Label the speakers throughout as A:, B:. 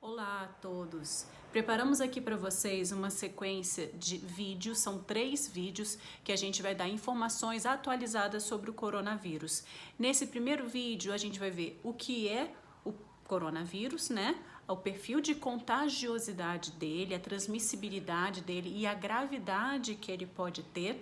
A: Olá a todos! Preparamos aqui para vocês uma sequência de vídeos, são 3 vídeos que a gente vai dar informações atualizadas sobre o coronavírus. Nesse primeiro vídeo a gente vai ver o que é o coronavírus, né? O perfil de contagiosidade dele, a transmissibilidade dele e a gravidade que ele pode ter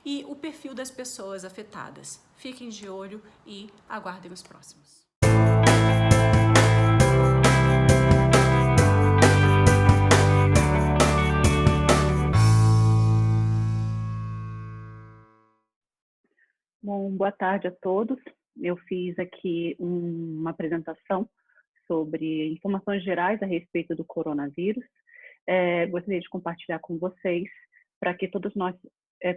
A: e o perfil das pessoas afetadas. Fiquem de olho e aguardem os próximos.
B: Bom, boa tarde a todos. Eu fiz aqui uma apresentação sobre informações gerais a respeito do coronavírus. Gostaria de compartilhar com vocês para que todos nós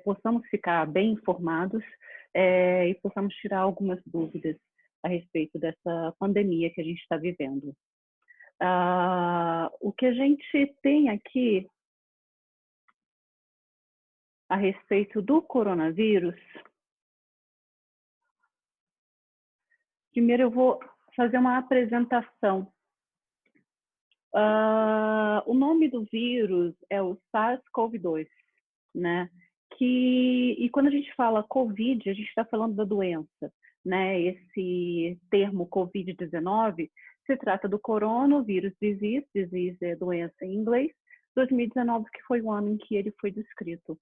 B: possamos ficar bem informados e possamos tirar algumas dúvidas a respeito dessa pandemia que a gente está vivendo. O que a gente tem aqui a respeito do coronavírus. Primeiro eu vou fazer uma apresentação. O nome do vírus é o SARS-CoV-2, né? E quando a gente fala Covid, a gente está falando da doença, né? Esse termo Covid-19 se trata do coronavírus disease é doença em inglês, 2019 que foi o ano em que ele foi descrito.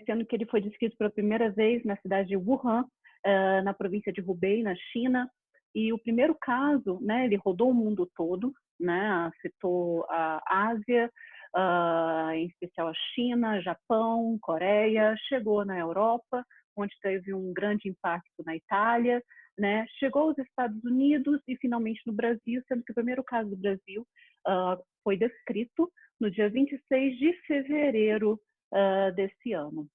B: Sendo que ele foi descrito pela primeira vez na cidade de Wuhan, na província de Hubei, na China, e o primeiro caso, né, ele rodou o mundo todo, né, afetou a Ásia, em especial a China, Japão, Coreia, chegou na Europa, onde teve um grande impacto na Itália, né, chegou aos Estados Unidos e finalmente no Brasil, sendo que o primeiro caso do Brasil foi descrito no dia 26 de fevereiro desse ano.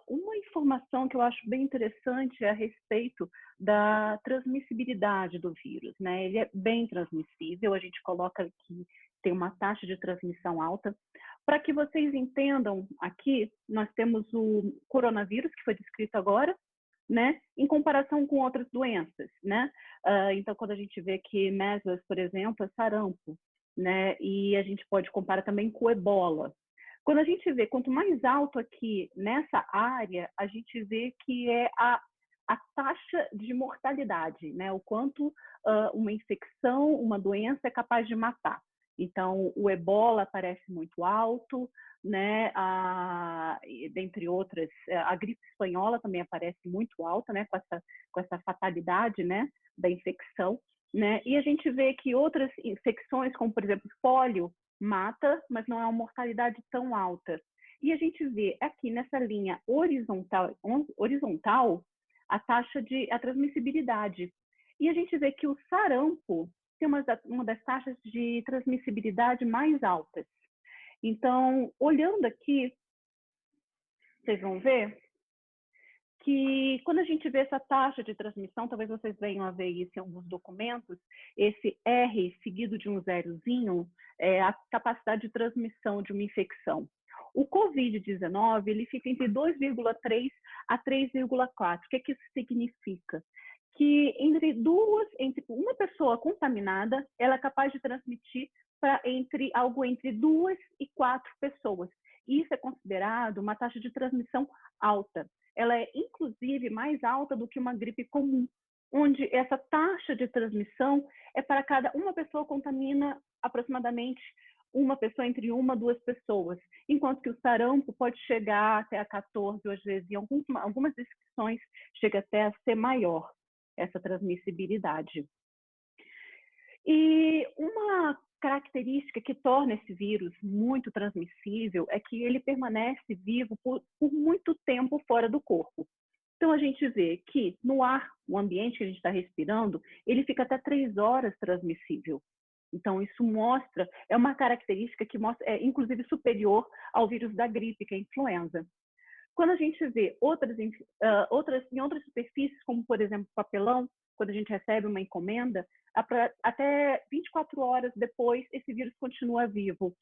B: Uma informação que eu acho bem interessante é a respeito da transmissibilidade do vírus, né? Ele é bem transmissível, a gente coloca que tem uma taxa de transmissão alta. Para que vocês entendam, aqui nós temos o coronavírus, que foi descrito agora, né? Em comparação com outras doenças, né? Então, quando a gente vê que measles, por exemplo, é sarampo, né? E a gente pode comparar também com o ebola. Quando a gente vê, quanto mais alto aqui nessa área, a gente vê que é a taxa de mortalidade, né? O quanto uma infecção, uma doença é capaz de matar. Então, o ebola aparece muito alto, né? Dentre outras, a gripe espanhola também aparece muito alta, né? Com essa fatalidade, né? Da infecção, né? E a gente vê que outras infecções, como por exemplo, pólio, mata, mas não é uma mortalidade tão alta. E a gente vê aqui nessa linha horizontal a taxa de a transmissibilidade. E a gente vê que o sarampo tem uma das taxas de transmissibilidade mais altas. Então, olhando aqui, vocês vão ver que quando a gente vê essa taxa de transmissão, talvez vocês venham a ver isso em alguns documentos, esse R seguido de um zerozinho é a capacidade de transmissão de uma infecção. O Covid-19, ele fica entre 2,3 a 3,4. O que isso significa? Que entre uma pessoa contaminada, ela é capaz de transmitir para algo entre 2 e 4 pessoas. Isso é considerado uma taxa de transmissão alta. Ela é, inclusive, mais alta do que uma gripe comum, onde essa taxa de transmissão é para uma pessoa contamina aproximadamente uma pessoa entre uma a duas pessoas, enquanto que o sarampo pode chegar até a 14, ou às vezes, em algumas descrições, chega até a ser maior, essa transmissibilidade. E uma característica que torna esse vírus muito transmissível é que ele permanece vivo por muito tempo fora do corpo. Então, a gente vê que no ar, o ambiente que a gente está respirando, ele fica até 3 horas transmissível. Então, isso é uma característica que mostra, é inclusive superior ao vírus da gripe, que é a influenza. Quando a gente vê em outras superfícies, como, por exemplo, papelão, quando a gente recebe uma encomenda, até 24 horas depois, esse vírus continua vivo.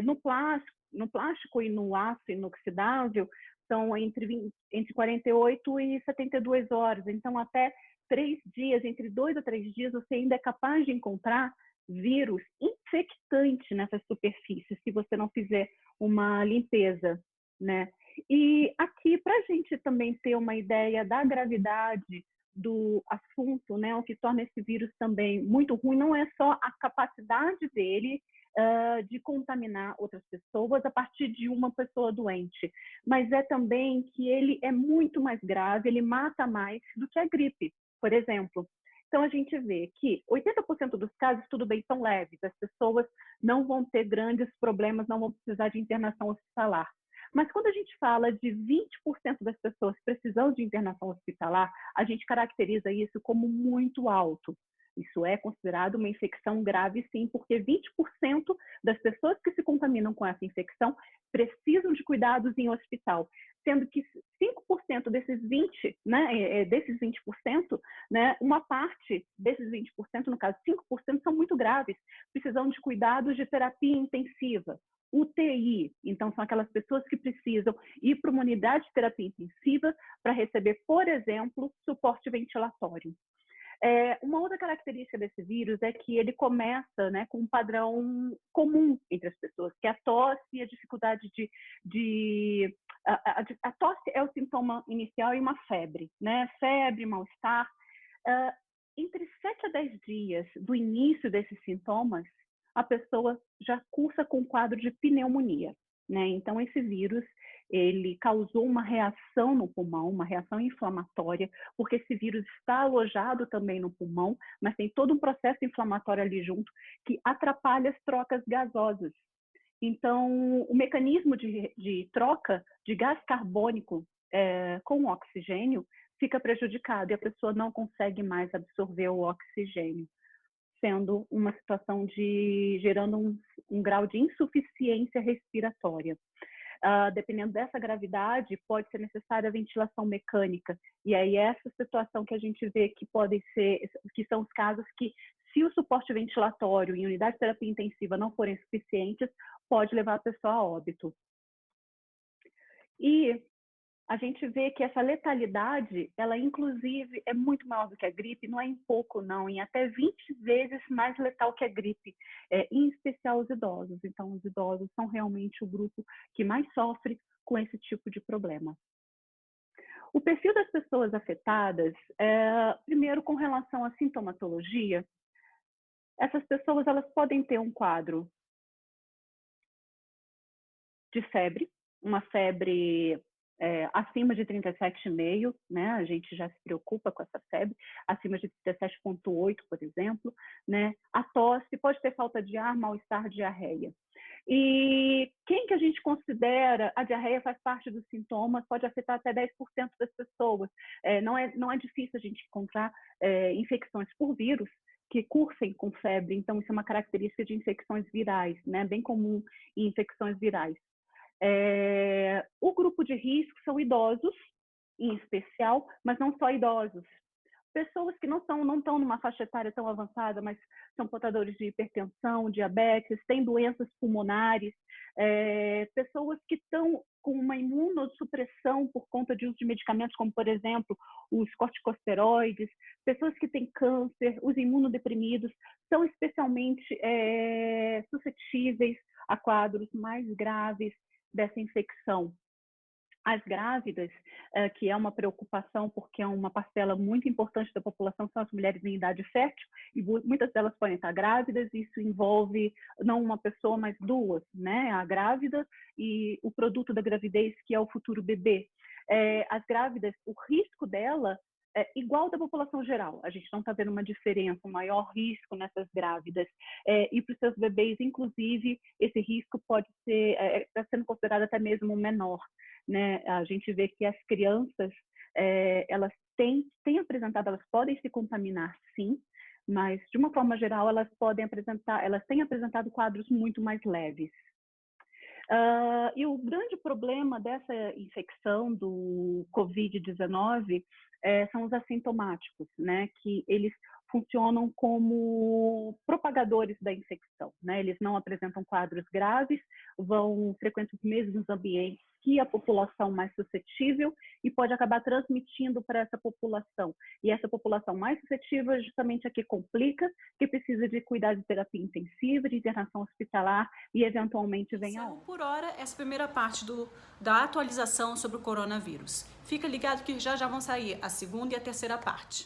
B: No plástico e no aço inoxidável, são entre 48 e 72 horas. Então, até 3 dias, entre 2 a 3 dias, você ainda é capaz de encontrar vírus infectante nessas superfícies, se você não fizer uma limpeza, né? E aqui, para a gente também ter uma ideia da gravidade do assunto, né, o que torna esse vírus também muito ruim, não é só a capacidade dele de contaminar outras pessoas a partir de uma pessoa doente, mas é também que ele é muito mais grave, ele mata mais do que a gripe, por exemplo. Então, a gente vê que 80% dos casos, tudo bem, são leves, as pessoas não vão ter grandes problemas, não vão precisar de internação hospitalar. Mas quando a gente fala de 20% das pessoas precisando de internação hospitalar, a gente caracteriza isso como muito alto. Isso é considerado uma infecção grave, sim, porque 20% das pessoas que se contaminam com essa infecção precisam de cuidados em hospital, sendo que 5% desses 20%, né, né, uma parte desses 20%, no caso 5%, são muito graves, precisam de cuidados de terapia intensiva, UTI, então são aquelas pessoas que precisam ir para uma unidade de terapia intensiva para receber, por exemplo, suporte ventilatório. Uma outra característica desse vírus é que ele começa, né, com um padrão comum entre as pessoas, que é a tosse e a dificuldade a tosse é o sintoma inicial e uma febre, né? Febre, mal-estar. Entre 7 a 10 dias do início desses sintomas, a pessoa já cursa com um quadro de pneumonia, né? Então, esse vírus, ele causou uma reação no pulmão, uma reação inflamatória, porque esse vírus está alojado também no pulmão, mas tem todo um processo inflamatório ali junto que atrapalha as trocas gasosas. Então, o mecanismo de troca de gás carbônico com o oxigênio fica prejudicado e a pessoa não consegue mais absorver o oxigênio, sendo uma situação gerando um grau de insuficiência respiratória. Dependendo dessa gravidade, pode ser necessária a ventilação mecânica. E aí essa situação que a gente vê que são os casos que, se o suporte ventilatório e unidade de terapia intensiva não forem suficientes, pode levar a pessoa a óbito. E a gente vê que essa letalidade, ela inclusive é muito maior do que a gripe, não é em pouco não, em até 20 vezes mais letal que a gripe, em especial os idosos. Então, os idosos são realmente o grupo que mais sofre com esse tipo de problema. O perfil das pessoas afetadas, primeiro com relação à sintomatologia, essas pessoas elas podem ter um quadro de febre, uma febre acima de 37,5, né? A gente já se preocupa com essa febre, acima de 37,8, por exemplo, né? A tosse, pode ter falta de ar, mal-estar, diarreia. E quem que a gente considera, a diarreia faz parte dos sintomas, pode afetar até 10% das pessoas. Não é difícil a gente encontrar infecções por vírus que cursem com febre, então isso é uma característica de infecções virais, né? Bem comum em infecções virais. O grupo de risco são idosos, em especial, mas não só idosos. Pessoas que não estão numa faixa etária tão avançada, mas são portadores de hipertensão, diabetes, têm doenças pulmonares, pessoas que estão com uma imunossupressão por conta de uso de medicamentos, como, por exemplo, os corticosteroides, pessoas que têm câncer, os imunodeprimidos, são especialmente suscetíveis a quadros mais graves dessa infecção. As grávidas, que é uma preocupação porque é uma parcela muito importante da população, são as mulheres em idade fértil, e muitas delas podem estar grávidas, isso envolve não uma pessoa, mas duas, né? A grávida e o produto da gravidez, que é o futuro bebê. As grávidas, o risco dela é igual da população geral, a gente não está vendo uma diferença, um maior risco nessas grávidas. E para os seus bebês, inclusive, esse risco pode ser, está sendo considerado até mesmo menor. Né? A gente vê que as crianças, elas têm apresentado, elas podem se contaminar, sim, mas de uma forma geral elas têm apresentado quadros muito mais leves. E o grande problema dessa infecção do Covid-19 são os assintomáticos, né? Que eles funcionam como propagadores da infecção, né? Eles não apresentam quadros graves, vão frequentar os mesmos ambientes que a população mais suscetível e pode acabar transmitindo para essa população. E essa população mais suscetível é justamente a que complica, que precisa de cuidado de terapia intensiva, de internação hospitalar e eventualmente vem a óbito.
A: Por hora, essa primeira parte da atualização sobre o coronavírus. Fica ligado que já vão sair a segunda e a terceira parte.